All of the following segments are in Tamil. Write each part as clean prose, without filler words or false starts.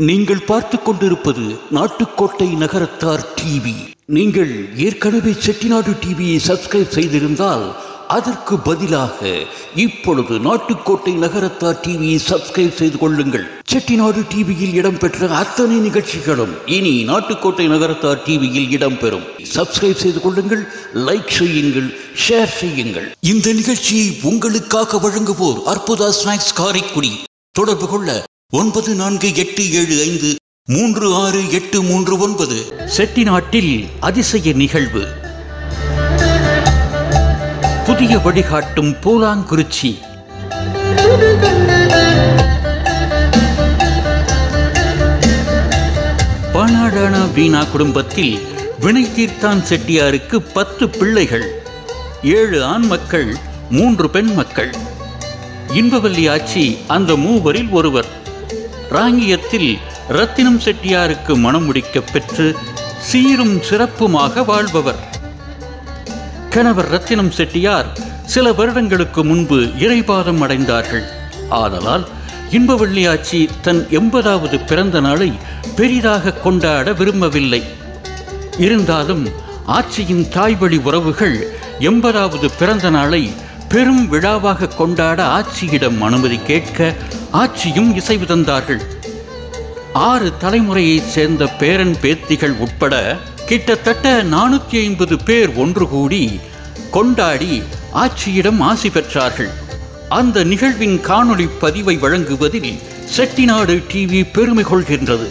நீங்கள் பார்த்துக் கொண்டிருப்பது நாட்டுக்கோட்டை நகரத்தார் டிவி. நீங்கள் ஏற்கனவே செட்டிநாடு டிவியை சப்ஸ்கிரைப் செய்திருந்தால் அதற்கு பதிலாக இப்பொழுது நாட்டுக்கோட்டை நகரத்தார் டிவியை சப்ஸ்கிரைப் செய்து கொள்ளுங்கள். செட்டிநாடு டிவியில் இடம்பெற்ற அத்தனை நிகழ்ச்சிகளும் இனி நாட்டுக்கோட்டை நகரத்தார் டிவியில் இடம்பெறும். சப்ஸ்கிரைப் செய்து கொள்ளுங்கள், லைக் செய்யுங்கள், ஷேர் செய்யுங்கள். இந்த நிகழ்ச்சியை உங்களுக்காக வழங்குவோர் அற்புதா ஸ்நாக்ஸ் காரைக்குடி. தொடர்பு கொள்ள 9475363839. செட்டிநாட்டில் அதிசய நிகழ்வு. புதிய வழிகாட்டும் பூலாங்குறிச்சி. பானாடானா வீணா குடும்பத்தில் வினை தீர்த்தான் செட்டியாருக்கு 10 பிள்ளைகள், 7 ஆண் மக்கள், 3 பெண் மக்கள். இன்பவல்லி ஆச்சி அந்த மூவரில் ஒருவர். ராங்கியத்தில் ரத்தினம் செட்டியாருக்கு மனம் முடிக்க பெற்று சீரும் சிறப்புமாக வாழ்பவர். கணவர் ரத்தினம் செட்டியார் சில வருடங்களுக்கு முன்பு இறைபாதம் அடைந்தார்கள். ஆதலால் இன்பவல்லி ஆச்சி தன் 80வது பிறந்த நாளை பெரிதாக கொண்டாட விரும்பவில்லை. இருந்தாலும் ஆச்சியின் தாய்வழி உறவுகள் 80வது பிறந்த நாளை பெரும் விழாவாக கொண்டாட ஆட்சியிடம் அனுமதி கேட்க ஆட்சியும் இசைவு தந்தார்கள். 6 தலைமுறையைச் சேர்ந்த பேரன் பேத்திகள் உட்பட கிட்டத்தட்ட 450 பேர் ஒன்று கூடி கொண்டாடி ஆட்சியிடம் ஆசி பெற்றார்கள். அந்த நிகழ்வின் காணொளி பதிவை வழங்குவதில் செட்டிநாடு டிவி பெருமை கொள்கின்றது.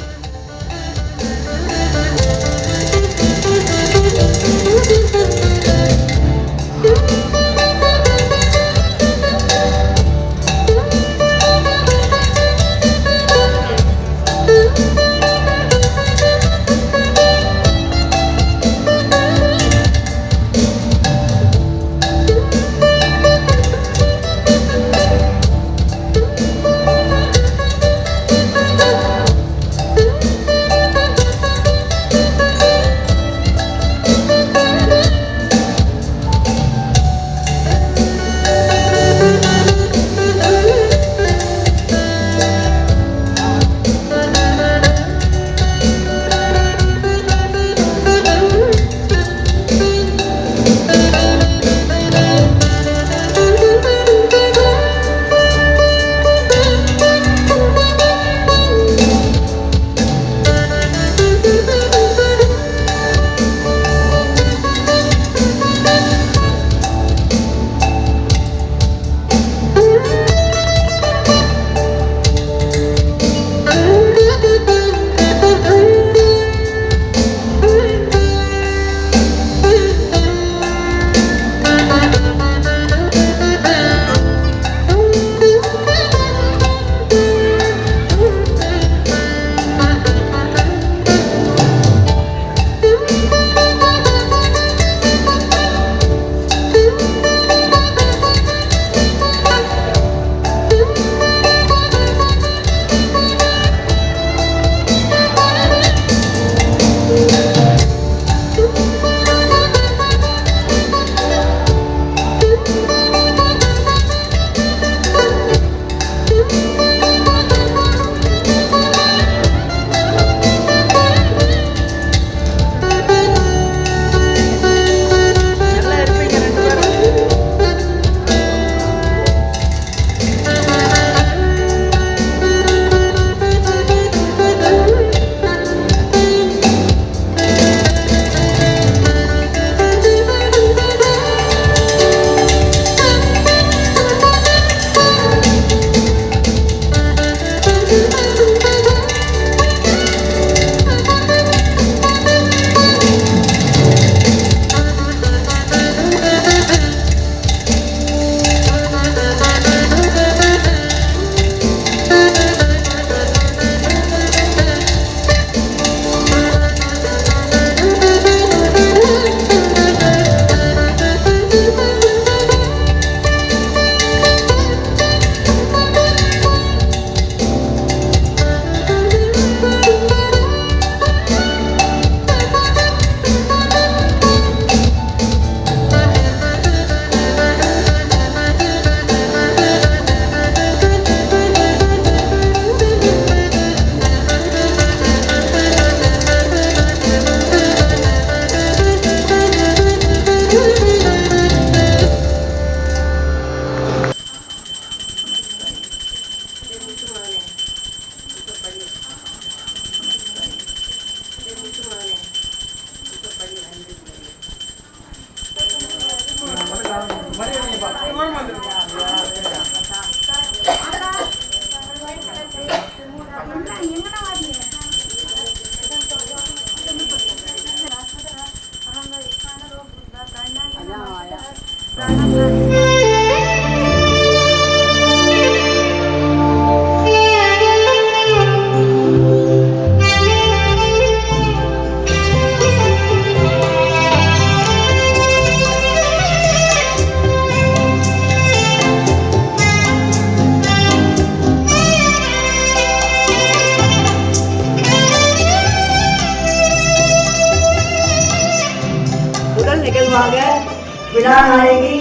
விழாநாயகி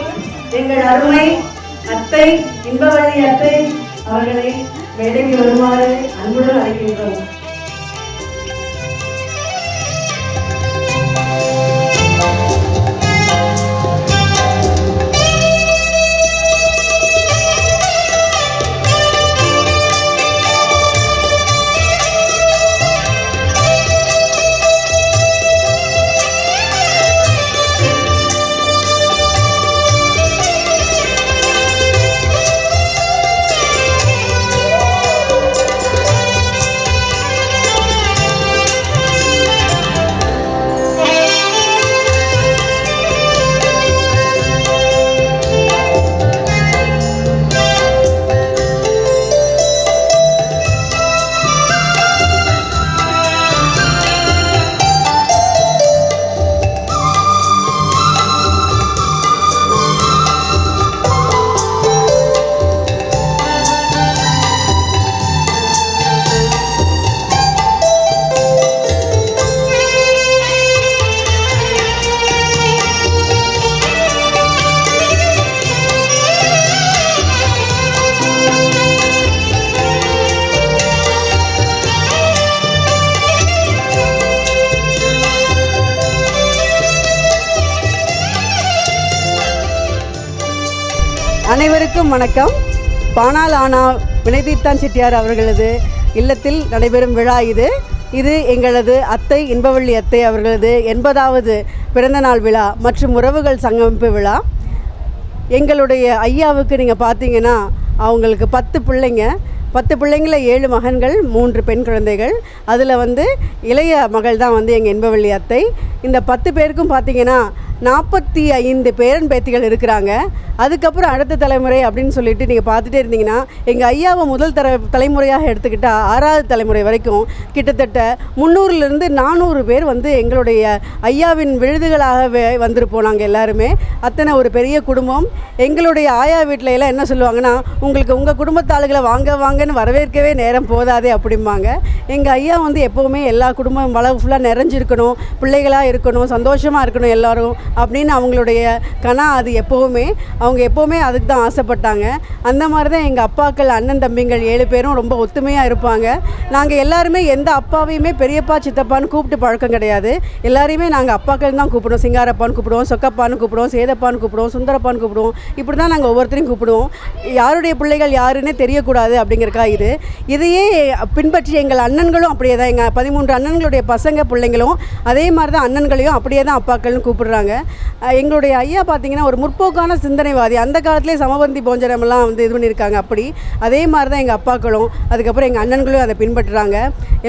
எங்கள் அருமை அத்தை இன்பவள்ளி அத்தை அவர்களை மேடைக்கு வருமாறு அன்புடன் அழைக்கின்றோம். அனைவருக்கும் வணக்கம். பானால் ஆனா வினைதீர்த்தான் செட்டியார் அவர்களது இல்லத்தில் நடைபெறும் விழா இது எங்களது அத்தை இன்பவள்ளி அத்தை அவர்களது 80வது பிறந்தநாள் விழா மற்றும் உறவுகள் சங்கமிப்பு விழா. எங்களுடைய ஐயாவுக்கு நீங்கள் பார்த்தீங்கன்னா அவங்களுக்கு 10 பிள்ளைங்க, 10 பிள்ளைங்கள 7 மகன்கள், 3 பெண் குழந்தைகள். அதில் இளைய மகள் தான் எங்கள் இன்பவள்ளி அத்தை. இந்த 10 பேருக்கும் பார்த்தீங்கன்னா 45 பேரன் பேத்திகள் இருக்கிறாங்க. அதுக்கப்புறம் அடுத்த தலைமுறை அப்படின்னு சொல்லிட்டு நீங்கள் பார்த்துட்டே இருந்தீங்கன்னா எங்கள் ஐயாவை முதல் தலைமுறையாக எடுத்துக்கிட்டால் 6வது தலைமுறை வரைக்கும் கிட்டத்தட்ட 300லேருந்து 400 பேர் எங்களுடைய ஐயாவின் விழுதுகளாகவே வந்திருப்போம். நாங்கள் எல்லாருமே அத்தனை ஒரு பெரிய குடும்பம். எங்களுடைய ஆயா வீட்டில எல்லாம் என்ன சொல்லுவாங்கன்னா, உங்களுக்கு உங்கள் குடும்பத்தாளுகளை வாங்க வாங்கன்னு வரவேற்கவே நேரம் போதாதே அப்படிம்பாங்க. எங்கள் ஐயா எப்போவுமே எல்லா குடும்பம் வளவு ஃபுல்லாக நிறைஞ்சிருக்கணும், பிள்ளைகளாக இருக்கணும், சந்தோஷமாக இருக்கணும் எல்லோரும் அப்படின்னு அவங்களுடைய கனா. அது அவங்க எப்போவுமே அதுக்கு தான் ஆசைப்பட்டாங்க. அந்த மாதிரி தான் எங்கள் அப்பாக்கள் அண்ணன் தம்பிங்கள் 7 பேரும் ரொம்ப ஒத்துமையாக இருப்பாங்க. நாங்கள் எல்லாருமே எந்த அப்பாவையுமே பெரியப்பா சித்தப்பான்னு கூப்பிட்டு பழக்கம் கிடையாது. எல்லாரையுமே நாங்கள் அப்பாக்கள் தான் கூப்பிடுவோம். சிங்காரப்பான்னு கூப்பிடுவோம், சொக்கப்பான்னு கூப்பிடுவோம், சேதப்பான்னு கூப்பிடுவோம், சுந்தரப்பான்னு கூப்பிடுவோம். இப்படி தான் நாங்கள் ஒவ்வொருத்தரையும் கூப்பிடுவோம். யாருடைய பிள்ளைகள் யாருன்னே தெரியக்கூடாது அப்படிங்கிறக்கா இதையே பின்பற்றி எங்கள் அண்ணன்களும் அப்படியே தான், எங்கள் 13 அண்ணன்களுடைய பசங்க பிள்ளைங்களும் அதே மாதிரி தான் அண்ணன்களையும் அப்படியே தான் அப்பாக்கள்னு கூப்பிடுறாங்க. எங்களுடைய ஐயா பார்த்திங்கன்னா ஒரு முற்போக்கான சிந்தனைவாதி. அந்த காலத்திலே சமபந்தி போஞ்சனமெல்லாம் இது பண்ணியிருக்காங்க. அப்படி அதே மாதிரி தான் எங்கள் அப்பாக்களும் அதுக்கப்புறம் எங்கள் அண்ணன்களும் அதை பின்பற்றுறாங்க.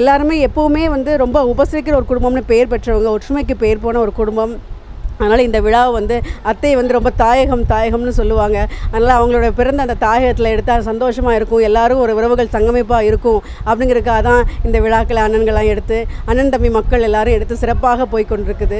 எல்லாருமே எப்போவுமே ரொம்ப உபசரிக்கிற ஒரு குடும்பம்னு பெயர் பெற்றவங்க, ஒற்றுமைக்கு பெயர் போன ஒரு குடும்பம். அதனால் இந்த விழாவை அத்தை ரொம்ப தாயகம்னு சொல்லுவாங்க. அதனால் அவங்களோட பிறந்த அந்த தாயகத்தில் எடுத்தால் சந்தோஷமாக இருக்கும், எல்லோரும் ஒரு உறவுகள் சங்கமிப்பாக இருக்கும் அப்படிங்கிறதுக்காக தான் இந்த விழாக்களை அண்ணன்கள்லாம் எடுத்து அண்ணன் தம்பி மக்கள் எல்லோரும் எடுத்து சிறப்பாக போய் கொண்டிருக்குது.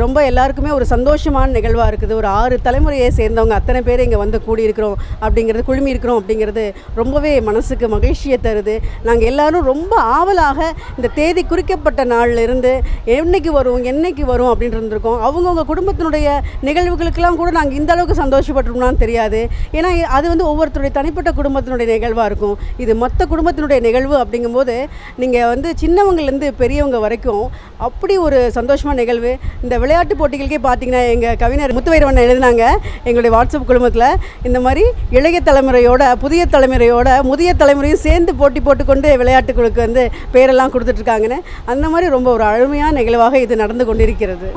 ரொம்ப எல்லாருக்குமே ஒரு சந்தோஷமான நிகழ்வாக இருக்குது. ஒரு 6 தலைமுறையை சேர்ந்தவங்க அத்தனை பேர் இங்கே கூடியிருக்கிறோம் அப்படிங்கிறது, குழுமி இருக்கிறோம் அப்படிங்கிறது ரொம்பவே மனசுக்கு மகிழ்ச்சியை தருது. நாங்கள் எல்லோரும் ரொம்ப ஆவலாக இந்த தேதி குறிக்கப்பட்ட நாளிலிருந்து என்னைக்கு வரும் அப்படின்ட்டு இருந்திருக்கோம். அவங்கவுங்க குடும்பத்தினுடைய நிகழ்வுகளுக்கெல்லாம் கூட நாங்கள் இந்த அளவுக்கு சந்தோஷப்பட்டிருக்கோம்னு தெரியாது. ஏன்னா அது ஒவ்வொருத்தருடைய தனிப்பட்ட குடும்பத்தினுடைய நிகழ்வாக இருக்கும். இது மொத்த குடும்பத்தினுடைய நிகழ்வு அப்படிங்கும்போது நீங்கள் சின்னவங்கலேருந்து பெரியவங்க வரைக்கும் அப்படி ஒரு சந்தோஷமான நிகழ்வு. இந்த விளையாட்டு போட்டிகளுக்கே பார்த்தீங்கன்னா எங்கள் கவிஞர் முத்துவைரவன் எழுதினாங்க எங்களுடைய வாட்ஸ்அப் குழுமத்தில், இந்த மாதிரி இளைய தலைமுறையோட புதிய தலைமுறையோட முதிய தலைமுறையும் சேர்ந்து போட்டி போட்டுக்கொண்டு விளையாட்டுகளுக்கு பேரெல்லாம் கொடுத்துட்ருக்காங்கன்னு. அந்த மாதிரி ரொம்ப ஒரு அருமையான நிகழ்வாக இது நடந்து கொண்டிருக்கிறது.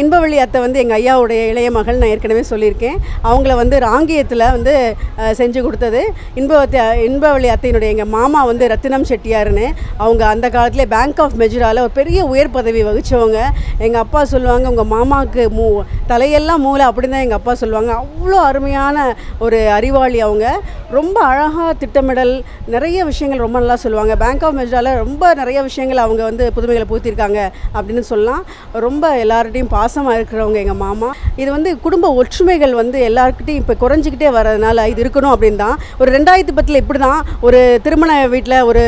இன்பவள்ளி அத்தை வந்து எங்கள் ஐயாவுடைய இளைய மகள், நான் ஏற்கனவே சொல்லியிருக்கேன். அவங்கள வந்து ராங்கியத்தில் வந்து செஞ்சு கொடுத்தது இன்பவள்ளி அத்தையினுடைய எங்கள் மாமா வந்து ரத்தினம் செட்டியார்னு. அவங்க அந்த காலத்திலே பேங்க் ஆஃப் மெஜுராவில் ஒரு பெரிய உயர் பதவி வகித்தவங்க. எங்கள் அப்பா சொல்லுவாங்க, உங்கள் மாமாவுக்கு தலையெல்லாம் மூளை அப்படின்னு தான் எங்கள் அப்பா சொல்லுவாங்க. அவ்வளோ அருமையான ஒரு அறிவாளி அவங்க. ரொம்ப அழகாக திட்டமிடல், நிறைய விஷயங்கள் ரொம்ப நல்லா சொல்லுவாங்க. பேங்க் ஆஃப் மெஜுராவில் ரொம்ப நிறைய விஷயங்கள் அவங்க வந்து புதுமைகளை பூத்திருக்காங்க அப்படின்னு சொல்லலாம். ரொம்ப எல்லார்கிட்டையும் பாசமாக இருக்கிறவங்க எங்கள் மாமா. இது வந்து குடும்ப ஒற்றுமைகள் வந்து எல்லாருக்கிட்டையும் இப்போ குறைஞ்சிக்கிட்டே வர்றதுனால இது இருக்கணும் அப்படின்னு தான். ஒரு 2010 இப்படி தான் ஒரு திருமண வீட்டில் ஒரு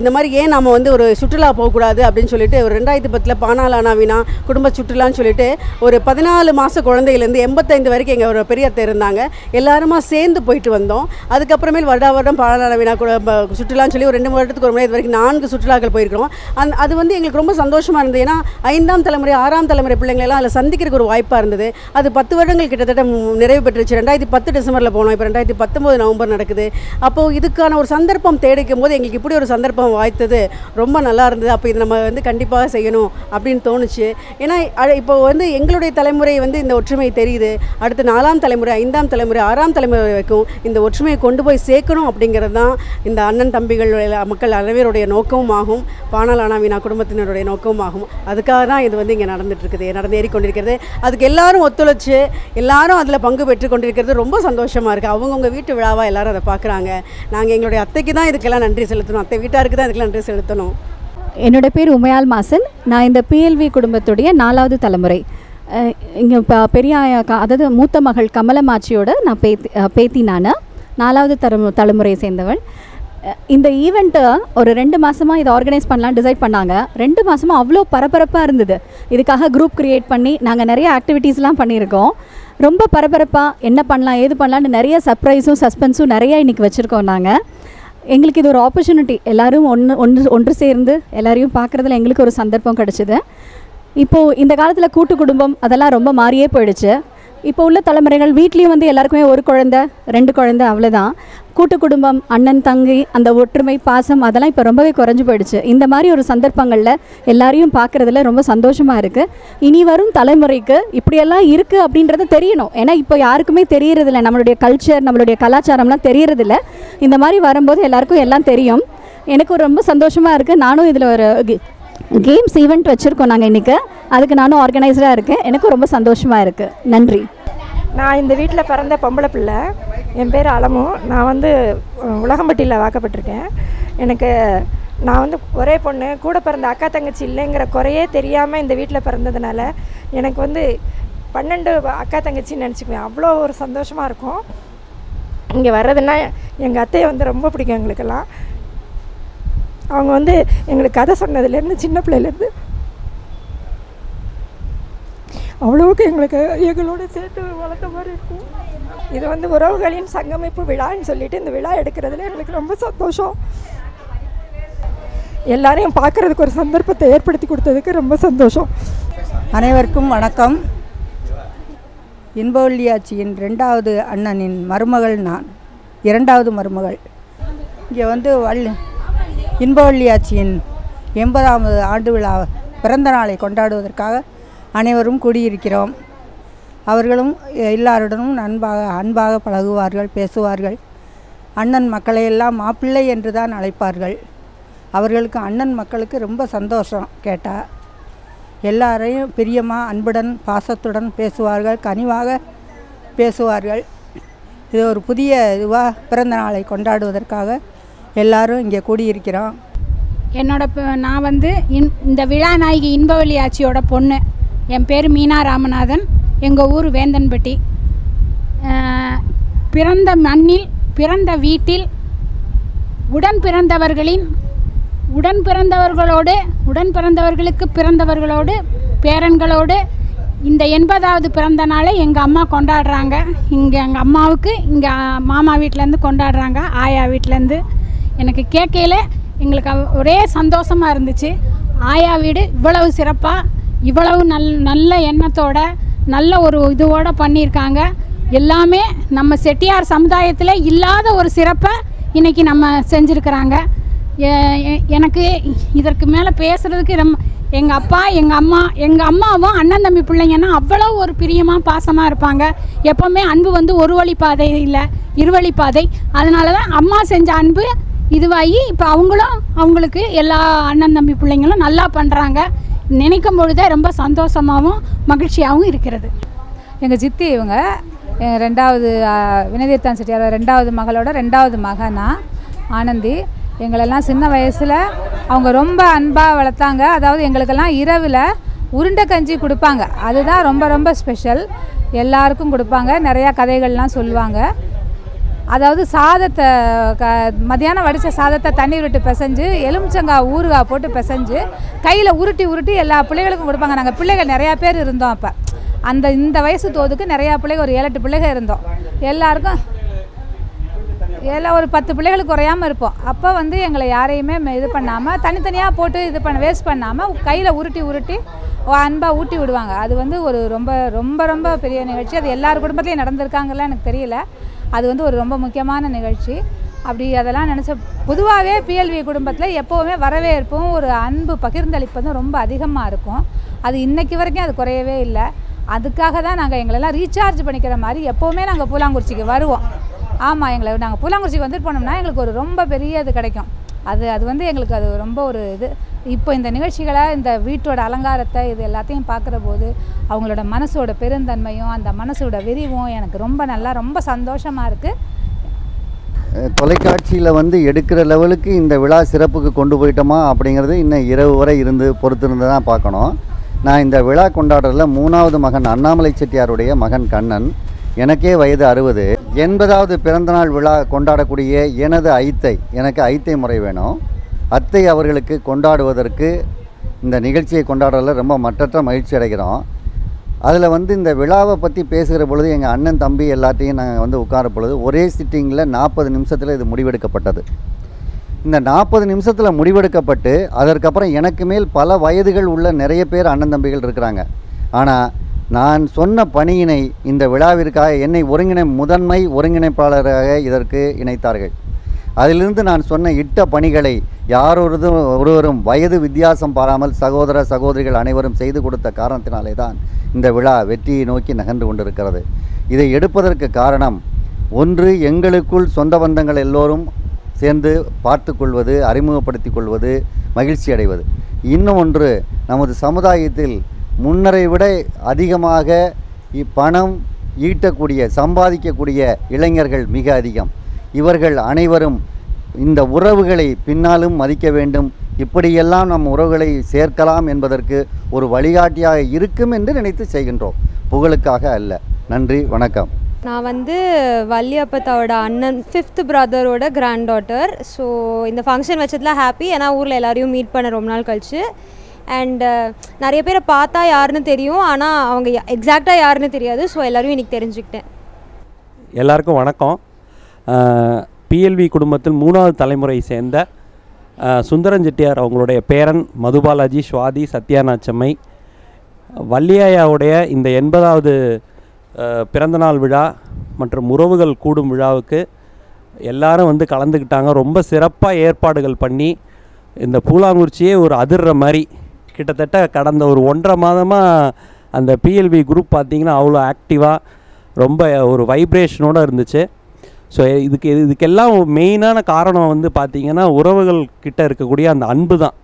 இந்த மாதிரி ஏன் நம்ம வந்து ஒரு சுற்றுலா போகக்கூடாது அப்படின்னு சொல்லிட்டு ஒரு 2010 பானாலானாவினா குடும்ப சுற்றுலான்னு சொல்லிட்டு ஒரு 14 மாத குழந்தையிலேருந்து 85 வரைக்கும் எங்கள் ஒரு பெரிய அத்தை இருந்தாங்க. எல்லாருமா சேர்ந்து போயிட்டு வந்தோம். அதுக்கப்புறமேல் வருடம் பானாலாவினா சுற்றுலான்னு சொல்லி ஒரு 2 வருடத்துக்கு ஒரு முறை இது வரைக்கும் 4 சுற்றுலாக்கள் போயிருக்கிறோம். அது வந்து எங்களுக்கு ரொம்ப சந்தோஷமாக இருந்தது. ஏன்னா 5ஆம் தலைமுறை 6ஆம் தலைமுறை பிள்ளைங்களெல்லாம் அதில் சந்திக்கிறதுக்கு ஒரு வாய்ப்பாக இருந்தது. அது 10 வருடங்கள் கிட்டத்தட்ட நிறைவு பெற்றுச்சு. 2010 டிசம்பரில் போனோம். இப்போ 2019 நவம்பர் நடக்குது. அப்போது இதுக்கான ஒரு சந்தர்ப்பம் தேடிக்கும் போது எங்களுக்கு இப்படி ஒரு சந்தர்ப்பம் வாய்த்தது ரொம்ப நல்லா இருந்தது. அப்போ இது நம்ம வந்து கண்டிப்பாக செய்யணும் அப்படின்னு தோணுச்சு. ஏன்னா இப்போ வந்து எங்களுடைய தலைமுறை வந்து இந்த ஒற்றுமை தெரியுது. அடுத்து 4ஆம் தலைமுறை 5ஆம் தலைமுறை 6ஆம் தலைமுறை வரைக்கும் இந்த ஒற்றுமையை கொண்டு போய் சேர்க்கணும் அப்படிங்கிறது தான் இந்த அண்ணன் தம்பிகள் மக்கள் அனைவருடைய நோக்கமும் ஆகும். பானாலானாவினா குடும்பத்தினருடைய நோக்கமும் ஆகும். அதுக்காக தான் இது வந்து இங்கே நடந்துகிட்ருக்குது, நடந்தேறிக்கொண்டிருக்கிறது. அதுக்கு எல்லாரும் ஒத்துழைச்சு எல்லாரும் அதில் பங்கு பெற்று கொண்டிருக்கிறது ரொம்ப சந்தோஷமாக இருக்குது. அவங்கவுங்க வீட்டு விழாவாக எல்லாரும் அதை பார்க்குறாங்க. நாங்கள் எங்களுடைய அத்தைக்கு தான் இதுக்கெல்லாம் நன்றி செலுத்தணும், அத்தை வீட்டாருக்கு தான் இதுக்கெல்லாம் நன்றி செலுத்தணும். என்னோட பேர் உமையால் மாசன். நான் இந்த PLV குடும்பத்துடைய 4வது தலைமுறை. இங்கே இப்போ பெரிய அதாவது மூத்த மகள் கமலமாச்சியோட நான் பேத்தி நான் 4வது தலைமுறையை சேர்ந்தவள். இந்த ஈவெண்ட்டு ஒரு 2 மாதமாக இதை ஆர்கனைஸ் பண்ணலாம் டிசைட் பண்ணாங்க. 2 மாதமாக அவ்வளோ பரபரப்பாக இருந்தது. இதுக்காக குரூப் க்ரியேட் பண்ணி நாங்கள் நிறைய ஆக்டிவிட்டீஸ்லாம் பண்ணியிருக்கோம். ரொம்ப பரபரப்பாக என்ன பண்ணலாம் ஏது பண்ணலான்னு நிறைய சர்ப்ரைஸும் சஸ்பென்ஸும் நிறையா இன்றைக்கி வச்சுருக்கோம். நாங்கள் எங்களுக்கு இது ஒரு ஆப்பர்ச்சுனிட்டி. எல்லோரும் ஒன்று சேர்ந்து எல்லாரையும் பார்க்குறதுல எங்களுக்கு ஒரு சந்தர்ப்பம் கிடச்சிது. இப்போது இந்த காலத்தில் கூட்டு குடும்பம் அதெல்லாம் ரொம்ப மாறியே போயிடுச்சு. இப்போ உள்ள தலைமுறைகள் வீட்லேயும் வந்து எல்லாருக்குமே ஒரு குழந்தை 2 குழந்தை அவ்வளோதான். கூட்டு குடும்பம், அண்ணன் தங்கை, அந்த ஒற்றுமை பாசம் அதெல்லாம் இப்போ ரொம்பவே குறைஞ்சி போயிடுச்சு. இந்த மாதிரி ஒரு சந்தர்ப்பங்களில் எல்லாரையும் பார்க்குறதுல ரொம்ப சந்தோஷமாக இருக்குது. இனி வரும் தலைமுறைக்கு இப்படியெல்லாம் இருக்குது அப்படின்றது தெரியணும். ஏன்னா இப்போ யாருக்குமே தெரியறதில்ல, நம்மளுடைய கல்ச்சர் நம்மளுடைய கலாச்சாரம்லாம் தெரியறதில்ல. இந்த மாதிரி வரும்போது எல்லாருக்கும் எல்லாம் தெரியும். எனக்கு ரொம்ப சந்தோஷமாக இருக்குது. நானும் இதில் ஒரு கேம்ஸ் ஈவெண்ட் வச்சுருக்கோம் நாங்கள் இன்றைக்கி. அதுக்கு நானும் ஆர்கனைஸராக இருக்கேன். எனக்கு ரொம்ப சந்தோஷமாக இருக்குது. நன்றி. நான் இந்த வீட்டில் பிறந்த பொம்பளை பிள்ளை. என் பேர் அலமு. நான் வந்து உலகம்பட்டியில் வாக்கப்பட்டிருக்கேன். நான் வந்து ஒரே பொண்ணு, கூட பிறந்த அக்கா தங்கச்சி இல்லைங்கிற குறையே தெரியாமல் இந்த வீட்டில் பிறந்ததுனால எனக்கு வந்து 12 அக்கா தங்கச்சின்னு நினச்சிக்குவேன். அவ்வளோ ஒரு சந்தோஷமாக இருக்கும். இங்கே வர்றதுன்னா எங்கள் அத்தையை வந்து ரொம்ப பிடிக்கும் எங்களுக்கெல்லாம். அவங்க வந்து எங்களுக்கு கதை சொன்னதுலேருந்து சின்ன பிள்ளையிலேருந்து அவ்வளோவுக்கு எங்களோட சேர்த்து வளர்த்த மாதிரி இருக்கும். இது வந்து உறவுகளின் சங்கமிப்பு விழான்னு சொல்லிட்டு இந்த விழா எடுக்கிறதுல எங்களுக்கு ரொம்ப சந்தோஷம். எல்லாரையும் பார்க்குறதுக்கு ஒரு சந்தர்ப்பத்தை ஏற்படுத்தி கொடுத்ததுக்கு ரொம்ப சந்தோஷம். அனைவருக்கும் வணக்கம். இன்பவள்ளி ஆச்சியின் 2வது அண்ணனின் மருமகள் நான், 2வது மருமகள். இங்கே வந்து இன்பவள்ளி ஆச்சியின் 80வது ஆண்டு விழா பிறந்த நாளை கொண்டாடுவதற்காக அனைவரும் கூடியிருக்கிறோம். அவர்களும் எல்லாருடனும் அன்பாக பழகுவார்கள், பேசுவார்கள். அண்ணன் மக்களையெல்லாம் மாப்பிள்ளை என்று தான் அழைப்பார்கள். அவர்களுக்கு அண்ணன் மக்களுக்கு ரொம்ப சந்தோஷம் கேட்டால். எல்லாரையும் பிரியமாக அன்புடன் பாசத்துடன் பேசுவார்கள், கனிவாக பேசுவார்கள். இது ஒரு புதிய இதுவாக பிறந்த நாளை கொண்டாடுவதற்காக எல்லாரும் இங்கே கூடியிருக்கிறோம். நான் வந்து இந்த விழா நாயகி இன்பவள்ளி ஆச்சியோட பொண்ணு. என் பேர் மீனா ராமநாதன். எங்கள் ஊர் வேந்தன்பட்டி. பிறந்த மண்ணில் பிறந்த வீட்டில் உடன் பிறந்தவர்களுக்கு பிறந்தவர்களோடு பேரன்களோடு இந்த 80வது பிறந்த நாளை எங்கள் அம்மா கொண்டாடுறாங்க. இங்கே எங்கள் அம்மாவுக்கு இங்கே மாமா வீட்டிலேருந்து கொண்டாடுறாங்க, ஆயா வீட்டிலேருந்து. எனக்கு கேட்கையில் எங்களுக்கு ஒரே சந்தோஷமாக இருந்துச்சு. ஆயா வீடு இவ்வளவு சிறப்பாக இவ்வளவு நல்ல எண்ணத்தோட நல்ல ஒரு இதுவோடு பண்ணியிருக்காங்க. எல்லாமே நம்ம செட்டியார் சமுதாயத்தில் இல்லாத ஒரு சிறப்பை இன்றைக்கி நம்ம செஞ்சுருக்கிறாங்க. எனக்கு இதற்கு மேலே பேசுகிறதுக்கு எங்கள் அப்பா எங்கள் அம்மாவும் அண்ணன் தம்பி பிள்ளைங்கன்னா அவ்வளோ ஒரு பிரியமாக பாசமாக இருப்பாங்க. எப்போவுமே அன்பு வந்து ஒரு வழிப்பாதை இல்லை, இருவழிப்பாதை. அதனால தான் அம்மா செஞ்ச அன்பு இதுவாகி இப்போ அவங்களுக்கு எல்லா அண்ணன் தம்பி பிள்ளைங்களும் நல்லா பண்ணுறாங்க. நினைக்கும் பொழுதே ரொம்ப சந்தோஷமாகவும் மகிழ்ச்சியாகவும் இருக்கிறது. எங்கள் சித்தி இவங்க ரெண்டாவது வினயதீர்த்தன் செட்டியார் ரெண்டாவது மகளோட ரெண்டாவது மகனா ஆனந்தி. எங்களெல்லாம் சின்ன வயசில் அவங்க ரொம்ப அன்பாக வளர்த்தாங்க. அதாவது எங்களுக்கெல்லாம் இரவில் உருண்டை கஞ்சி கொடுப்பாங்க. அதுதான் ரொம்ப ரொம்ப ஸ்பெஷல். எல்லாருக்கும் கொடுப்பாங்க. நிறையா கதைகள்லாம் சொல்லுவாங்க. அதாவது சாதத்தை மத்தியானம் வடித்த சாதத்தை தண்ணீர் விட்டு பிசைஞ்சு எலுமிச்சங்காய் ஊறுகாய் போட்டு பிசைஞ்சு கையில் உருட்டி எல்லா பிள்ளைகளுக்கும் கொடுப்பாங்க. நாங்கள் பிள்ளைகள் நிறையா பேர் இருந்தோம். அப்போ இந்த வயசு தோதுக்கு நிறையா பிள்ளைகள், ஒரு 7-8 பிள்ளைகள் இருந்தோம். எல்லாருக்கும் எல்லாம் ஒரு 10 பிள்ளைகளுக்கு குறையாமல் இருப்போம். அப்போ வந்து எங்களை யாரையுமே இது பண்ணாமல் தனித்தனியாக போட்டு வேஸ்ட் பண்ணாமல் கையில் உருட்டி அன்பாக ஊட்டி விடுவாங்க. அது வந்து ஒரு ரொம்ப ரொம்ப ரொம்ப பெரிய நிகழ்ச்சி. அது எல்லார் குடும்பத்துலேயும் நடந்திருக்காங்கலாம் எனக்கு தெரியல. அது வந்து ஒரு ரொம்ப முக்கியமான நிகழ்ச்சி. அப்படி அதெல்லாம் நினச்ச பொதுவாகவே பிஎல்வி குடும்பத்தில் எப்போவுமே வரவேற்பும் ஒரு அன்பு பகிர்ந்தளிப்பதும் ரொம்ப அதிகமாக இருக்கும். அது இன்றைக்கி வரைக்கும் அது குறையவே இல்லை. அதுக்காக தான் நாங்கள் எங்களெல்லாம் ரீசார்ஜ் பண்ணிக்கிற மாதிரி எப்போவுமே நாங்கள் பூலாங்குறிச்சிக்கு வருவோம். ஆமாம், நாங்கள் பூலாங்குறிச்சிக்கு வந்துட்டு போனோம்னா எங்களுக்கு ஒரு ரொம்ப பெரிய இது கிடைக்கும். அது வந்து எங்களுக்கு அது ரொம்ப ஒரு இது. இப்போ இந்த நிகழ்ச்சிகளை, இந்த வீட்டோட அலங்காரத்தை, இது எல்லாத்தையும் பார்க்குற போது அவங்களோட மனசோட பெருந்தன்மையும் அந்த மனசோட விரிவும் எனக்கு ரொம்ப சந்தோஷமாக இருக்குது. தொலைக்காட்சியில் வந்து எடுக்கிற லெவலுக்கு இந்த விழா சிறப்புக்கு கொண்டு போயிட்டோமா அப்படிங்கிறது இன்னும் இரவு வரை பொறுத்திருந்து தான் பார்க்கணும். நான் இந்த விழா கொண்டாடுறதுல 3வது மகன் அண்ணாமலை செட்டியாருடைய மகன் கண்ணன். எனக்கே வயது 60. 80வது பிறந்தநாள் விழா கொண்டாடக்கூடிய எனது எனக்கு ஐத்தை முறை வேணும். அத்தை அவர்களுக்கு கொண்டாடுவதற்கு இந்த நிகழ்ச்சியை கொண்டாடுறதுல ரொம்ப மற்றற்ற மகிழ்ச்சி அடைகிறோம். அதில் வந்து இந்த விழாவை பற்றி பேசுகிற பொழுது எங்கள் அண்ணன் தம்பி எல்லாத்தையும் நாங்கள் உட்கார பொழுது ஒரே சிட்டிங்கில் 40 நிமிஷத்தில் இது முடிவெடுக்கப்பட்டது. இந்த 40 நிமிஷத்தில் முடிவெடுக்கப்பட்டு அதற்கப்புறம் எனக்கு மேல் பல வயதுகள் உள்ள நிறைய பேர் அண்ணன் தம்பிகள் இருக்கிறாங்க. ஆனால் நான் சொன்ன பணியினை இந்த விழாவிற்காக என்னை முதன்மை ஒருங்கிணைப்பாளராக இதற்கு இணைத்தார்கள். அதிலிருந்து நான் சொன்ன இட்ட பணிகளை ஒருவரும் வயது வித்தியாசம் பாராமல் சகோதர சகோதரிகள் அனைவரும் செய்து கொடுத்த காரணத்தினாலே தான் இந்த விழா வெற்றியை நோக்கி நகர்ந்து கொண்டிருக்கிறது. இதை எடுப்பதற்கு காரணம், ஒன்று, எங்களுக்குள் சொந்த பந்தங்கள் எல்லோரும் சேர்ந்து பார்த்து கொள்வது, அறிமுகப்படுத்தி கொள்வது, மகிழ்ச்சி அடைவது. இன்னும் ஒன்று, நமது சமுதாயத்தில் முன்னரை விட அதிகமாக பணம் ஈட்டக்கூடிய, சம்பாதிக்கக்கூடிய இளைஞர்கள் மிக அதிகம். இவர்கள் அனைவரும் இந்த உறவுகளை பின்னாலும் மதிக்க வேண்டும். இப்படியெல்லாம் நம் உறவுகளை சேர்க்கலாம் என்பதற்கு ஒரு வழிகாட்டியாக இருக்கும் என்று நினைத்து செய்கின்றோம், புகழுக்காக அல்ல. நன்றி, வணக்கம். நான் வந்து வள்ளியப்பத்தாவோட அண்ணன் 5th பிரதரோட கிராண்ட் டாட்டர். ஸோ இந்த ஃபங்க்ஷன் வச்சதில் ஹாப்பி. ஏன்னா ஊரில் எல்லாரையும் மீட் பண்ண ரொம்ப நாள் கழிச்சு. அண்டு நிறைய பேரை பார்த்தா யாருன்னு தெரியும், ஆனால் அவங்க எக்ஸாக்டாக யாருன்னு தெரியாது. ஸோ எல்லோரும் இன்றைக்கி தெரிஞ்சுக்கிட்டேன். எல்லாருக்கும் வணக்கம். பிஎல்வி குடும்பத்தில் 3வது தலைமுறை சேர்ந்த சுந்தரன் செட்டியார் அவங்களுடைய பேரன் மதுபாலாஜி, சுவாதி, சத்யாநாச்சம்மை, வள்ளியாயாவுடைய இந்த 80வது பிறந்தநாள் விழா மற்றும் உறவுகள் கூடும் விழாவுக்கு எல்லாரும் வந்து கலந்துக்கிட்டாங்க. ரொம்ப சிறப்பாக ஏற்பாடுகள் பண்ணி இந்த பூலாங்குறிச்சியே ஒரு அதிர்ற மாதிரி கிட்டத்தட்ட கடந்த ஒரு 1.5 மாதமாக அந்த பிஎல்வி குரூப் பார்த்திங்கன்னா அவ்வளோ ஆக்டிவாக ரொம்ப ஒரு வைப்ரேஷனோடு இருந்துச்சு. ஸோ இதுக்கெல்லாம் மெயினான காரணம் வந்து பார்த்திங்கன்னா உறவுகள் கிட்ட இருக்கக்கூடிய அந்த அன்பு தான்.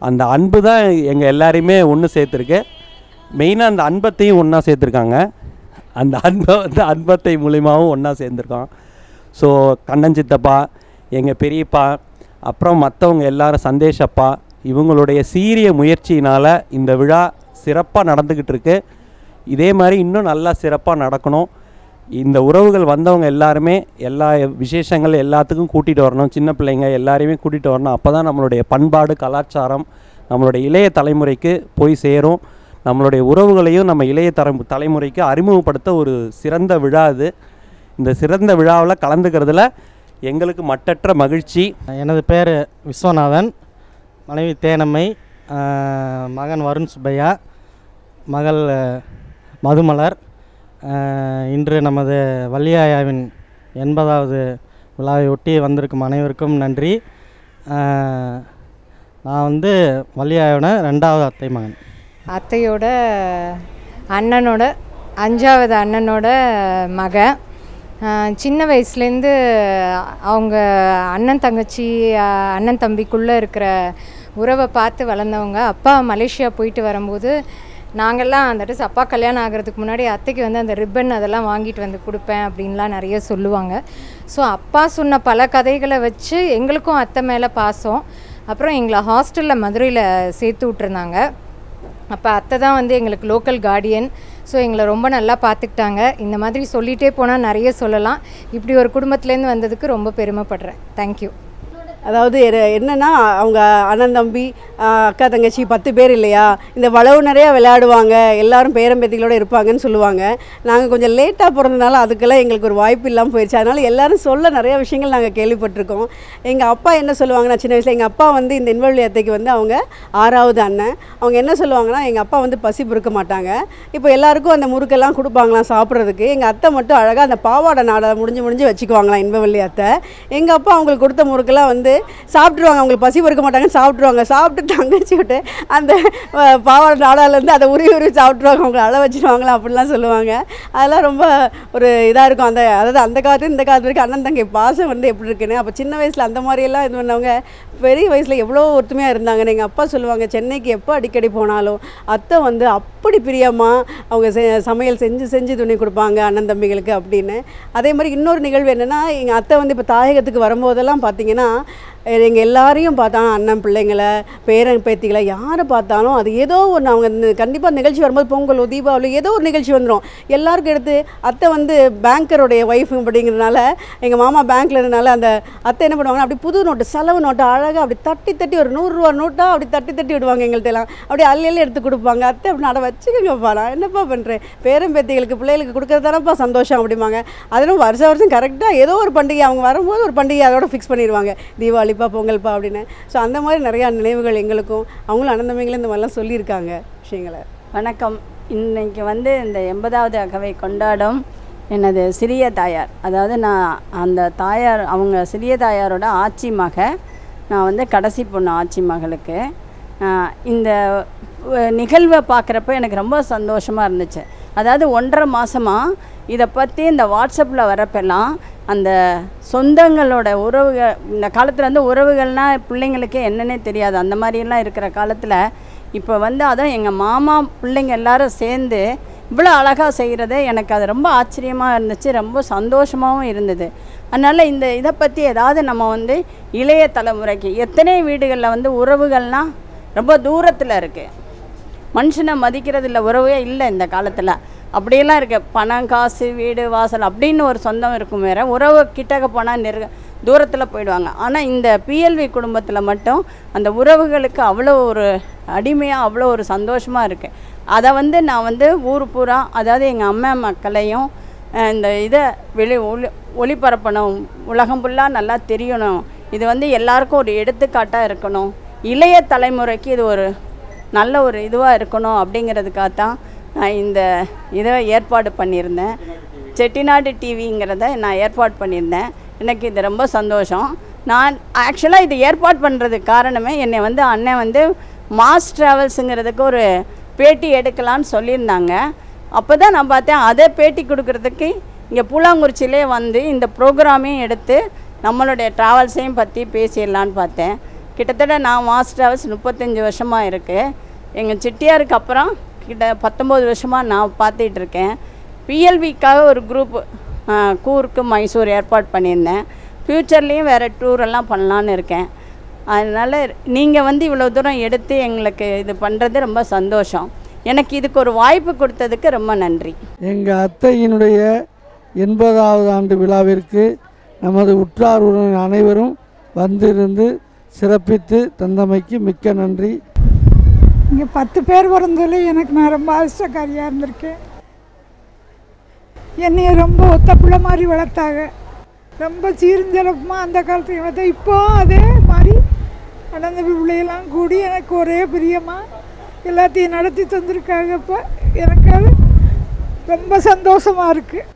அந்த அன்பு தான் எங்கள் எல்லாரையுமே ஒன்று சேர்த்துருக்கு. மெயினாக அந்த அன்பத்தையும் ஒன்றா சேர்த்துருக்காங்க. அந்த அன்பத்தை மூலியமாகவும் ஒன்றா சேர்ந்துருக்கோம். ஸோ கண்ணன் சித்தப்பா, எங்கள் பெரியப்பா, அப்புறம் மற்றவங்க எல்லாரும், சந்தேஷப்பா, இவங்களுடைய சீரிய முயற்சியினால் இந்த விழா சிறப்பாக நடந்துக்கிட்டு இருக்கு. இதே மாதிரி இன்னும் நல்லா சிறப்பாக நடக்கணும். இந்த உறவுகள் வந்தவங்க எல்லாருமே எல்லா விசேஷங்கள் எல்லாத்துக்கும் கூட்டிகிட்டு வரணும். சின்ன பிள்ளைங்க எல்லாரையுமே கூட்டிகிட்டு வரணும். அப்போ தான் நம்மளுடைய பண்பாடு, கலாச்சாரம் நம்மளுடைய இளைய தலைமுறைக்கு போய் சேரும். நம்மளுடைய உறவுகளையும் நம்ம இளைய தலைமுறைக்கு அறிமுகப்படுத்த ஒரு சிறந்த விழா இது. இந்த சிறந்த விழாவில் கலந்துக்கிறதுல எங்களுக்கு மட்டற்ற மகிழ்ச்சி. எனது பேர் விஸ்வநாதன், மனைவி தேனம்மை, மகன் வருண் சுப்பையா, மகள் மதுமலர். இன்று நமது வள்ளியாயாவின் 80வது விழாவை ஒட்டி வந்திருக்கும் அனைவருக்கும் நன்றி. நான் வந்து வள்ளியாயோட 2வது அத்தை மகன். அத்தையோட அண்ணனோட 5வது அண்ணனோட மகன். சின்ன வயசுலேருந்து அவங்க அண்ணன் தங்கச்சி அண்ணன் தம்பிக்குள்ளே இருக்கிற உறவை பார்த்து வளர்ந்தவங்க. அப்பா மலேசியா போயிட்டு வரும்போது நாங்கள்லாம் அந்த ட்ரெஸ் அப்பா கல்யாணம் ஆகிறதுக்கு முன்னாடி அத்தைக்கு வந்து அந்த ரிப்பன் அதெல்லாம் வாங்கிட்டு வந்து கொடுப்பேன் அப்படின்லாம் நிறைய சொல்லுவாங்க. ஸோ அப்பா சொன்ன பல கதைகளை வச்சு எங்களுக்கும் அத்தை மேலே பாசம். அப்புறம் எங்களை ஹாஸ்டலில் மதுரையில் சேர்த்து விட்டுருந்தாங்க. அப்போ அத்தை தான் வந்து எங்களுக்கு லோக்கல் கார்டியன். ஸோ எங்களை ரொம்ப நல்லா பார்த்துக்கிட்டாங்க. இந்த மாதிரி சொல்லிகிட்டே போனால் நிறைய சொல்லலாம். இப்படி ஒரு குடும்பத்துலேருந்து வந்ததுக்கு ரொம்ப பெருமைப்படுறேன். தேங்க்யூ. அதாவது என்னென்னா அவங்க அண்ணன் தம்பி அக்கா தங்கச்சி 10 பேர் இல்லையா, இந்த வளவு நிறையா விளையாடுவாங்க, எல்லோரும் பேரம்பேத்திகளோடு இருப்பாங்கன்னு சொல்லுவாங்க. நாங்கள் கொஞ்சம் லேட்டாக பிறந்தனால அதுக்கெல்லாம் எங்களுக்கு ஒரு வாய்ப்பு இல்லாமல் போயிடுச்சு. அதனால் எல்லோரும் சொல்ல நிறையா விஷயங்கள் நாங்கள் கேள்விப்பட்டிருக்கோம். எங்கள் அப்பா என்ன சொல்லுவாங்கன்னா, சின்ன வயசில் எங்கள் அப்பா வந்து இந்த இன்பவள்ளி அத்தைக்கு வந்து அவங்க 6வது அண்ணன். அவங்க என்ன சொல்லுவாங்கன்னா, எங்கள் அப்பா வந்து பசி பொறுக்க மாட்டாங்க. இப்போ எல்லாருக்கும் அந்த முறுக்கெல்லாம் கொடுப்பாங்களாம் சாப்பிட்றதுக்கு. எங்கள் அத்தை மட்டும் அழகாக அந்த பாவாடை நாடை முடிஞ்சு வச்சுக்குவாங்களாம் இன்பவள்ளி அத்தை. எங்கள் அப்பா அவங்களுக்கு கொடுத்த முறுக்கெல்லாம் வந்து சாப்பிட்ருவாங்க. அவங்களுக்கு பசி பொறுக்க மாட்டாங்கன்னு சாப்பிட்ருவாங்க. சாப்பிட்டு தங்கச்சி விட்டு அந்த பாவாடை நாடாலேருந்து அதை உருவி சாப்பிட்ருவாங்க. அவங்களை அழ வச்சுருவாங்களா அப்படின்லாம் சொல்லுவாங்க. அதெல்லாம் ரொம்ப ஒரு இதாக இருக்கும். அதாவது அந்த காலத்து இந்த காலத்து வரைக்கும் அண்ணன் தங்கை பாசம் வந்து எப்படி இருக்குன்னு. அப்போ சின்ன வயசில் அந்த மாதிரியெல்லாம் இது பண்ணவங்க பெரிய வயசில் எவ்வளோ ஒற்றுமையாக இருந்தாங்கன்னு எங்கள் அப்பா சொல்லுவாங்க. சென்னைக்கு எப்போ அடிக்கடி போனாலும் அத்தை வந்து அப்படி பிரியமாக அவங்க சமையல் செஞ்சு துணி கொடுப்பாங்க அண்ணன் தம்பிகளுக்கு அப்படின்னு. அதே மாதிரி இன்னொரு நிகழ்வு என்னென்னா, எங்கள் அத்தை வந்து இப்போ தாயகத்துக்கு வரும்போதெல்லாம் பார்த்திங்கன்னா எங்கள் எல்லாரையும் பார்த்தாலும் அண்ணன் பிள்ளைங்களை பேரன் பேத்திகளை யாரை பார்த்தாலும் அது ஏதோ ஒன்று அவங்க கண்டிப்பாக நிகழ்ச்சி வரும்போது பொங்கலோ தீபாவளி ஏதோ ஒரு நிகழ்ச்சி வந்துடும். எல்லாருக்கும் எடுத்து அத்தை வந்து பேங்கருடைய ஒய்ஃபு அப்படிங்கிறதுனால எங்கள் மாமா பேங்க்கில் இருந்தனால அந்த அத்தை என்ன பண்ணுவாங்கன்னா அப்படி புது நோட்டு செலவு நோட்டு அழகாக அப்படி தட்டி ஒரு 100 ரூபா நோட்டாக அப்படி தட்டி விடுவாங்க. எங்கள்கிட்ட எல்லாம் அப்படி அள்ளி எடுத்து கொடுப்பாங்க. அத்தை அப்படி நட வச்சுக்கோங்கப்பா, நான் என்னப்பா பண்ணுறேன், பேரன் பேத்திகளுக்கு பிள்ளைகளுக்கு கொடுக்குறது தானப்பா சந்தோஷம் அப்படிம்பாங்க. அதனால் வருஷம் கரெக்டாக ஏதோ ஒரு பண்டிகை அவங்க வரும்போது ஒரு பண்டிகை அதோட ஃபிக்ஸ் பண்ணிடுவாங்க, தீபாவளி பொங்கல்ப்பா அப்படின்னு. ஸோ அந்த மாதிரி நிறையா நினைவுகள் எங்களுக்கும் அவங்களும் அண்ணந்தம்பிங்களும் இந்த மாதிரிலாம் சொல்லியிருக்காங்க விஷயங்களை. வணக்கம். இன்றைக்கி வந்து இந்த 80வது அகவை கொண்டாடும் எனது சிறிய தாயார், அதாவது நான் அந்த தாயார் அவங்க சிறிய தாயாரோட ஆச்சி மக, நான் வந்து கடைசி பொண்ணு ஆச்சி மகளுக்கு. இந்த நிகழ்வை பார்க்குறப்ப எனக்கு ரொம்ப சந்தோஷமாக இருந்துச்சு. அதாவது 1.5 மாதமாக இதை பற்றி இந்த வாட்ஸ்அப்பில் வரப்பெல்லாம் அந்த சொந்தங்களோட உறவுகள், இந்த காலத்தில் வந்து உறவுகள்னால் பிள்ளைங்களுக்கு என்னன்னே தெரியாது. அந்த மாதிரியெல்லாம் இருக்கிற காலத்தில் இப்போ வந்து அதுவும் எங்கள் மாமா பிள்ளைங்க எல்லாரும் சேர்ந்து இவ்வளோ அழகாக செய்கிறது எனக்கு அது ரொம்ப ஆச்சரியமாக இருந்துச்சு, ரொம்ப சந்தோஷமாகவும் இருந்தது. அதனால் இந்த இதை பற்றி ஏதாவது நம்ம வந்து இளைய தலைமுறைக்கு, எத்தனை வீடுகளில் வந்து உறவுகள்னால் ரொம்ப தூரத்தில் இருக்குது, மனுஷனை மதிக்கிறது இல்லை, உறவே இல்லை இந்த காலத்தில். அப்படியெல்லாம் இருக்குது. பணம் காசு வீடு வாசல் அப்படின்னு ஒரு சொந்தம் இருக்கும், வேறு உறவு கிட்டக்க போனால் தூரத்தில் போயிடுவாங்க. ஆனால் இந்த பிஎல்வி குடும்பத்தில் மட்டும் அந்த உறவுகளுக்கு அவ்வளோ ஒரு அடிமையாக அவ்வளோ ஒரு சந்தோஷமாக இருக்குது. அதை வந்து நான் வந்து ஊர் பூரா, அதாவது எங்கள் அம்மா மக்களையும் இந்த இதை ஒளிபரப்பணும், உலகம் ஃபுல்லாக நல்லா தெரியணும், இது வந்து எல்லாருக்கும் ஒரு எடுத்துக்காட்டாக இருக்கணும், இளைய தலைமுறைக்கு இது ஒரு நல்ல ஒரு இதுவாக இருக்கணும் அப்படிங்கிறதுக்காகத்தான் நான் இந்த இதை ஏற்பாடு பண்ணியிருந்தேன். செட்டிநாடு டிவிங்கிறத நான் ஏற்பாடு பண்ணியிருந்தேன். எனக்கு இது ரொம்ப சந்தோஷம். நான் ஆக்சுவலாக இது ஏற்பாடு பண்ணுறதுக்கு காரணமே, என்னை வந்து அண்ணன் வந்து மாஸ் ட்ராவல்ஸுங்கிறதுக்கு ஒரு பேட்டி எடுக்கலான்னு சொல்லியிருந்தாங்க. அப்போ தான் நான் பார்த்தேன், அதை பேட்டி கொடுக்குறதுக்கு இங்கே பூலாங்குறிச்சியிலே வந்து இந்த ப்ரோக்ராமையும் எடுத்து நம்மளுடைய ட்ராவல்ஸையும் பற்றி பேசிடலான்னு பார்த்தேன். கிட்டத்தட்ட நான் மாஸ் ட்ராவல்ஸ் 35 வருஷமாக இருக்குது. எங்கள் செட்டியாருக்கு அப்புறம் 19 வருஷமாக நான் பார்த்துட்டு இருக்கேன். பிஎல்விக்காக ஒரு குரூப் கூர்க்கு மைசூர் ஏற்பாடு பண்ணியிருந்தேன். ஃப்யூச்சர்லேயும் வேறு டூரெல்லாம் பண்ணலான்னு இருக்கேன். அதனால் நீங்கள் வந்து இவ்வளோ தூரம் எடுத்து எங்களுக்கு இது பண்ணுறது ரொம்ப சந்தோஷம். எனக்கு இதுக்கு ஒரு வாய்ப்பு கொடுத்ததுக்கு ரொம்ப நன்றி. எங்கள் அத்தையினுடைய 80வது ஆண்டு விழாவிற்கு நமது உற்றார் உறவினர் அனைவரும் வந்திருந்து சிறப்பித்து தந்தமைக்கு மிக்க நன்றி. இங்கே 10 பேர் பிறந்ததில் எனக்கு நான் ரொம்ப அதிர்ஷ்டக்காரியாக இருந்திருக்கேன். என்னைய ரொம்ப ஒத்த பிள்ளை மாதிரி வளர்த்தாங்க. ரொம்ப சீர்ஞ்சலப்பமாக அந்த காலத்துக்கு வளர்த்தா. இப்போ அதே மாதிரி அண்ணன் பிள்ளையெல்லாம் கூடி எனக்கு ஒரே பிரியமாக எல்லாத்தையும் நடத்தி தந்திருக்காங்க. இப்போ எனக்கு அது ரொம்ப சந்தோஷமாக இருக்குது.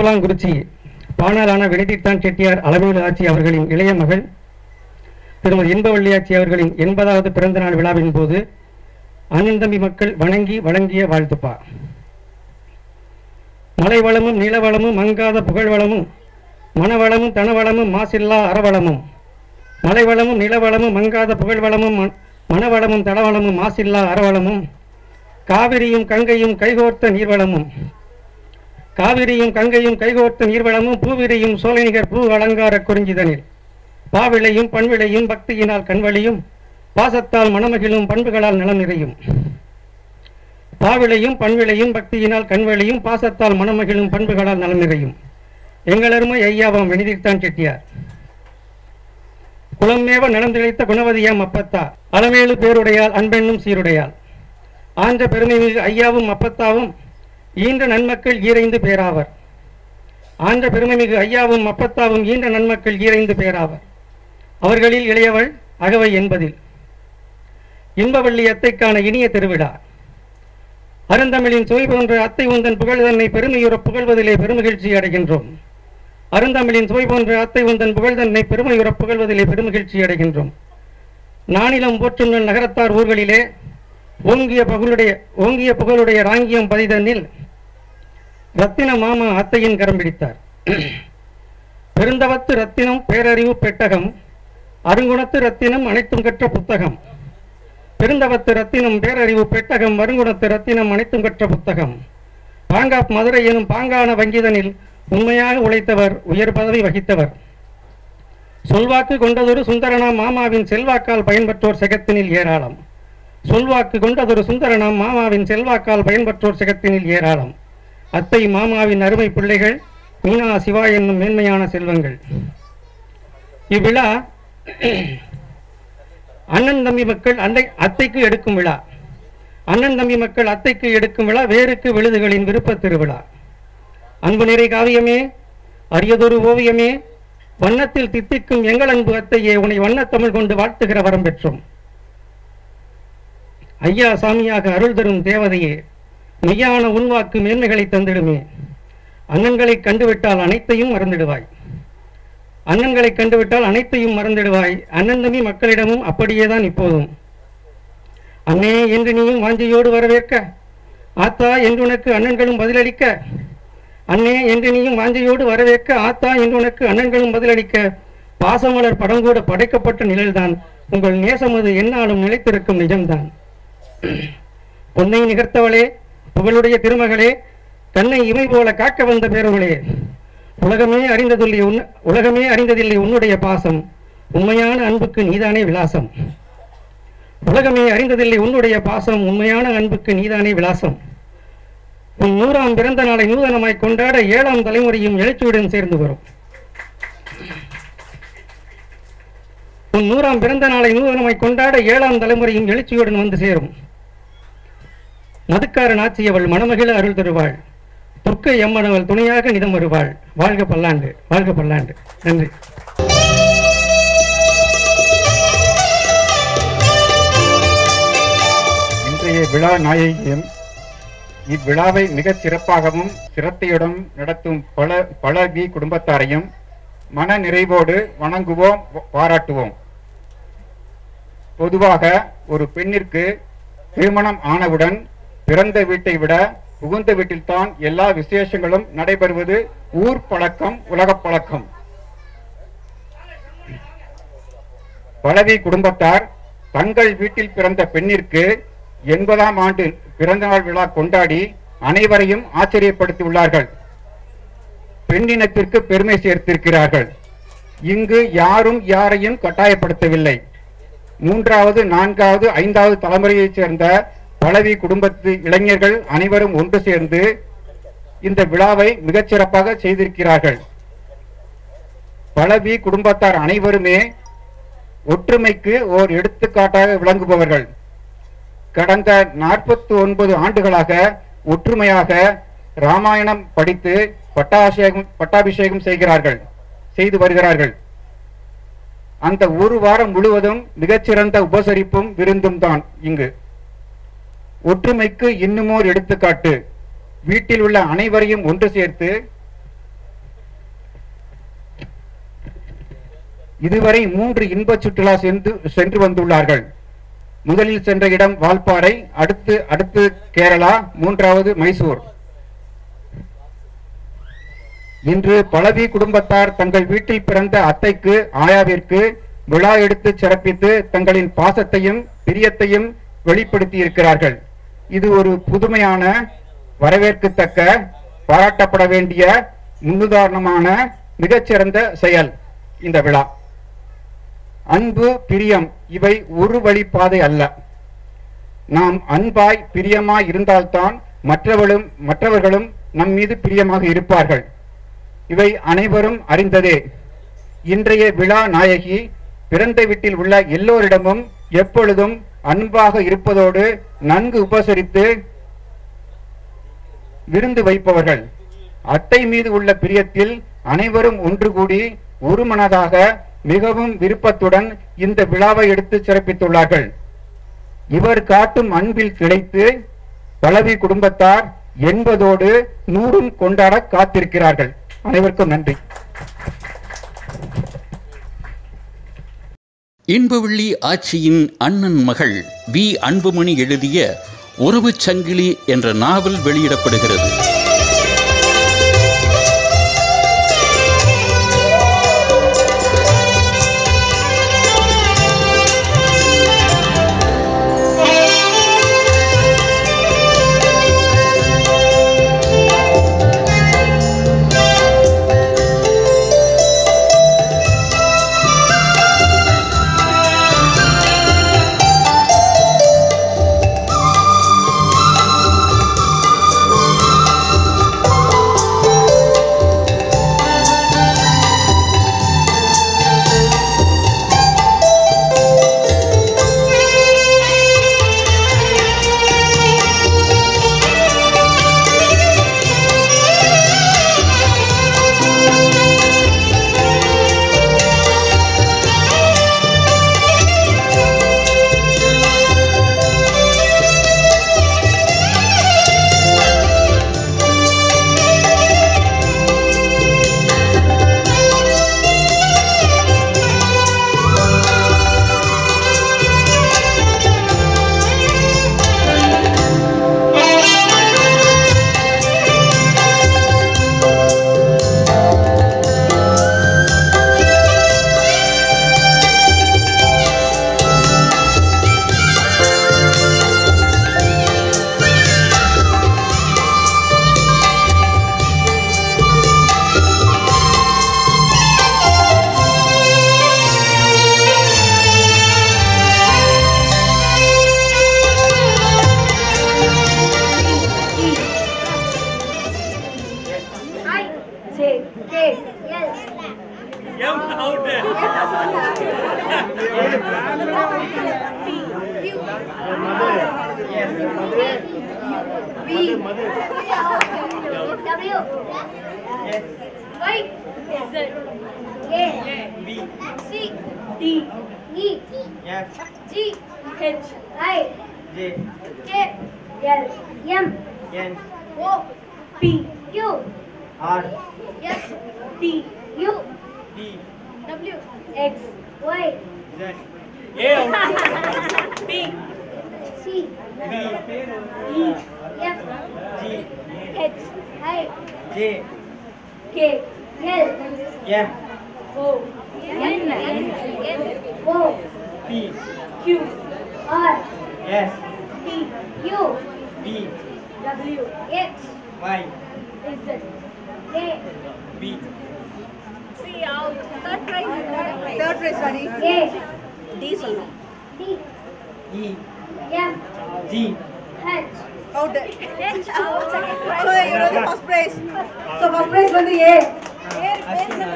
சோலாங்குறிச்சி பாணாலான வினிதித்தான் செட்டியார் அலமேலு ஆச்சி அவர்களின் இளைய மகள் திருமதி இன்பவள்ளி ஆச்சி அவர்களின் 80வது பிறந்தநாள் விழாவின் போது அண்ணன் தம்பி மக்கள் வணங்கி வழங்கிய வாழ்த்துப்பா. மலைவளமும் நிலவளமும் மங்காத புகழ்வளமும் மனவளமும் தனவளமும் மாசில்லா அறவளமும் மலைவளமும் நிலவளமும் மங்காத புகழ்வளமும் மனவளமும் தளவளமும் மாசில்லா அறவளமும் காவிரியும் கங்கையும் கைகோர்த்த நீர்வளமும் பூவிரியும் சோலைநிகர் பூ அலங்கார குறிஞ்சிதனில் பாவிளையும் பண்விளையும் பக்தியினால் கண்வழியும் பாசத்தால் மணமகிழும் பண்புகளால் நலம் நிறையும். பாவிளையும் பண்விளையும் பக்தியினால் கண்வழியும் பாசத்தால் மணமகிழும் பண்புகளால் நலம் நிறையும். எங்களருமை ஐயாவாம் வினிதித்தான் செட்டியார். குளமேவ நடந்திழைத்த குணவதியாம் அப்பத்தா அலமேலு பேருடையால் அன்பெண்ணும் சீருடையால் ஆன்ற பெருமைமிகு ஐயாவும் அப்பத்தாவும் ஈன்ற நன்மக்கள் ஈரைந்து பேராவர். ஆன்ற பெருமைமிகு ஐயாவும் அப்பத்தாவும் ஈன்ற நன்மக்கள் ஈரைந்து பேராவர். அவர்களில் இளையவள் அகவை என்பதில் இன்பவள்ளி அத்தைக்கான இனிய திருவிழா. அருந்தமிழின் சுவை போன்ற அத்தை உந்தன் புகழ் தன்னை பெருமையுற புகழ்வதிலே பெருமகிழ்ச்சி அடைகின்றோம். அருந்தமிழின் சுவை போன்ற அத்தை உந்தன் புகழ் தன்னை பெருமையுற புகழ்வதிலே பெருமகிழ்ச்சி அடைகின்றோம். நானிலம் போற்றும் நகரத்தார் ஊர்களிலே ஓங்கிய புகழுடைய ராங்கியம் பதிதனில் ரத்தின மாமா அத்தையின் கரம் பிடித்தார். பெருந்தவத்து ரத்தினம் பேரறிவு பெட்டகம் அருங்குணத்து ரத்தினம் அனைத்தும் கற்ற புத்தகம். பெருந்தவத்து ரத்தினம் பேரறிவு பெட்டகம் அருங்குணத்து ரத்தினம் அனைத்தும் கற்ற புத்தகம். பாங்காப் மதுரை எனும் பாங்கான வங்கிதனில் உண்மையாக உழைத்தவர், உயர் பதவி வகித்தவர். சொல்வாக்கு கொண்டதொரு சுந்தரனாம் மாமாவின் செல்வாக்கால் பயன்பெற்றோர் செகத்தினில் ஏராளம். சொல்வாக்கு கொண்டதொரு சுந்தரனாம் மாமாவின் செல்வாக்கால் பயன்பெற்றோர் செகத்தினில் ஏராளம். அத்தை மாமாவின் அருமை பிள்ளைகள் மீனா சிவா என்னும் மேன்மையான செல்வங்கள். இவ்விழா அண்ணன் தம்பி மக்கள் அத்தைக்கு எடுக்கும் விழா. அண்ணன் தம்பி மக்கள் அத்தைக்கு எடுக்கும் விழா வேருக்கு விழுதுகளின் விருப்ப திருவிழா. அன்பு நிறை காவியமே, அரியதொரு ஓவியமே, வண்ணத்தில் தித்திக்கும் எங்கள் அன்பு அத்தையே, உன்னை வண்ணத்தமிழ் கொண்டு வாழ்த்துகிற வரம் பெற்றோம். ஐயா சாமியாக அருள் தரும் தேவதையே, மெய்யான உன்வாக்கு மேன்மைகளை தந்திடுமே. அண்ணன்களை கண்டுவிட்டால் அனைத்தையும் மறந்துடுவாய். அண்ணன்களை கண்டுவிட்டால் அனைத்தையும் மறந்துடுவாய். அண்ணன் தம்பி மக்களிடமும் அப்படியேதான் இப்போதும். அண்ணே என்று நீயும் வாஞ்சையோடு வரவேற்க, ஆத்தா என்று உனக்கு அண்ணன்களும் பதிலளிக்க. அண்ணே என்று நீயும் வாஞ்சையோடு வரவேற்க, ஆத்தா என்று உனக்கு அண்ணன்களும் பதிலளிக்க. பாசமலர் படம் கூட படைக்கப்பட்ட நிழல்தான். உங்கள் நேசமது எந்நாளும் நிலைத்திருக்கும் நிஜம்தான். பொன்னை நிகர்த்தவளே, புகழுடைய திருமகளே, கண்ணை இமை போல காக்க வந்த பேரவளே, உலகமே அறிந்ததில்லை உன்னுடைய பாசம். உண்மையான அன்புக்கு நீதானே விலாசம். உலகமே அறிந்ததில்லை உன்னுடைய பாசம். உண்மையான அன்புக்கு நீதானே விலாசம். உன் 100ஆம் பிறந்த நாளை நூதனமாய் கொண்டாட 7ஆம் தலைமுறையும் எழுச்சியுடன் சேர்ந்து வரும். உன் 100ஆம் பிறந்த நாளை நூதனமாய் கொண்டாட 7ஆம் தலைமுறையும் எழுச்சியுடன் வந்து சேரும். மதுக்கார நாச்சியவள் மணமகிழ அருள் தருவாள். துர்க்கை எம்மனவள் துணையாக நிதம் வருவாள். வாழ்க பல்லாண்டு, வாழ்க பல்லாண்டு. நன்றி. இன்றைய விழா நாயகியும் இவ்விழாவை மிகச் சிறப்பாகவும் சிரத்தையுடன் நடத்தும் பலவி குடும்பத்தாரையும் மன நிறைவோடு வணங்குவோம், பாராட்டுவோம். பொதுவாக ஒரு பெண்ணிற்கு திருமணம் ஆனவுடன் பிறந்த வீட்டை விட புகுந்த வீட்டில்தான் எல்லா விசேஷங்களும் நடைபெறுவது ஊர் பழக்கம், உலகப் பழக்கம். பலவி குடும்பத்தார் தங்கள் வீட்டில் பிறந்த பெண்ணிற்கு 80ஆம் ஆண்டு பிறந்தநாள் விழா கொண்டாடி அனைவரையும் ஆச்சரியப்படுத்தி உள்ளார்கள். பெண்ணினத்திற்கு பெருமை சேர்த்திருக்கிறார்கள். இங்கு யாரும் யாரையும் கட்டாயப்படுத்தவில்லை. 3வது, 4வது, 5வது தலைமுறையைச் சேர்ந்த பலவி குடும்பத்து இளைஞர்கள் அனைவரும் ஒன்று சேர்ந்து இந்த விழாவை மிகச்சிறப்பாக செய்திருக்கிறார்கள். பலவி குடும்பத்தார் அனைவருமே ஒற்றுமைக்கு ஓர் எடுத்துக்காட்டாக விளங்குபவர்கள். கடந்த 49 ஆண்டுகளாக ஒற்றுமையாக ராமாயணம் படித்து பட்டாபிஷேகம் செய்து வருகிறார்கள். அந்த ஒரு வாரம் முழுவதும் மிகச்சிறந்த உபசரிப்பும் விருந்தும் தான் இங்கு. ஒற்றுமைக்கு இன்னுமோர் எடுத்துக்காட்டு. வீட்டில் உள்ள அனைவரையும் ஒன்று சேர்த்து இதுவரை 3 இன்ப சுற்றுலா சென்று வந்துள்ளார்கள். முதலில் சென்ற இடம் வால்பாறை, அடுத்து கேரளா, 3வது மைசூர். இன்று பலவி குடும்பத்தார் தங்கள் வீட்டில் பிறந்த அத்தைக்கு, ஆயாவிற்கு விழா எடுத்து சிறப்பித்து தங்களின் பாசத்தையும் பிரியத்தையும் வெளிப்படுத்தி இருக்கிறார்கள். இது ஒரு புதுமையான, வரவேற்கத்தக்க, பாராட்டப்பட வேண்டிய, முன்னுதாரணமான மிகச்சிறந்த செயல் இந்த விழா. அன்பு, பிரியம் இவை ஒரு வழி பாதை அல்ல. நாம் அன்பாய் பிரியமாய் இருந்தால்தான் மற்றவர்களும் நம் மீது பிரியமாக இருப்பார்கள். இவை அனைவரும் அறிந்ததே. இன்றைய விழா நாயகி பிறந்த வீட்டில் உள்ள எல்லோரிடமும் எப்பொழுதும் அன்பாக இருப்பதோடு நன்கு உபசரித்து விருந்து வைப்பவர்கள். அத்தை மீது உள்ள பிரியத்தில் அனைவரும் ஒன்று கூடி ஒரு மனதாக மிகவும் விருப்பத்துடன் இந்த விழாவை எடுத்து சிறப்பித்துள்ளார்கள். இவர் காட்டும் அன்பில் கிடைத்து பலவி குடும்பத்தார் என்பதோடு 100 கொண்டாட காத்திருக்கிறார்கள். அனைவருக்கும் நன்றி. இன்பவள்ளி ஆட்சியின் அண்ணன் மகள் வி. அன்புமணி எழுதிய உறவுச் சங்கிலி என்ற நாவல் வெளியிடப்படுகிறது.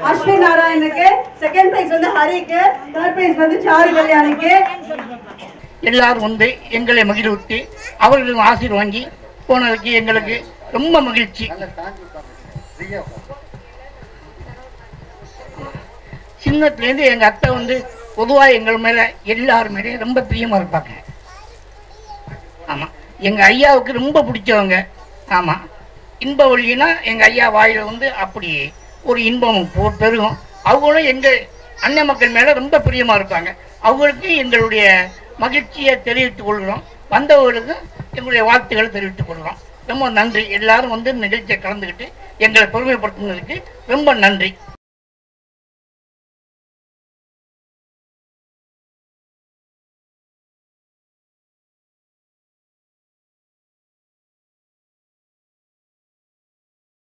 அஸ்வின் நாராயணுக்கு, செகண்ட் பிரைஸ் வந்து ஹரிக்கு, தேர்ட் பிரைஸ் வந்து சாரு கல்யாணிக்கு. எல்லாரும் வந்து எங்களை மகிழ்வுத்தி அவர்களும் ஆசீர் வாங்கி போனதுக்கு எங்களுக்கு ரொம்ப மகிழ்ச்சி. சின்னத்துலேருந்து எங்கள் அத்தை வந்து பொதுவாக எங்கள் மேலே எல்லாருமே ரொம்ப பிரியமாக இருப்பாங்க. ஆமாம், எங்கள் ஐயாவுக்கு ரொம்ப பிடிச்சவங்க. ஆமாம், இன்பவள்ளினா எங்கள் ஐயா வாயில் வந்து அப்படி ஒரு இன்பம் பெருகும். அவங்களும் எங்கள் அண்ணன் மக்கள் மேலே ரொம்ப பிரியமாக இருப்பாங்க. அவங்களுக்கு எங்களுடைய மகிழ்ச்சியை தெரிவித்துக் கொள்கிறோம். வந்தவர்களுக்கும் எங்களுடைய வாழ்த்துக்களை தெரிவித்துக் கொள்கிறோம். ரொம்ப நன்றி. எல்லாரும் வந்து நிகழ்ச்சியை கலந்துக்கிட்டு எங்களை பெருமைப்படுத்துனதுக்கு ரொம்ப நன்றி.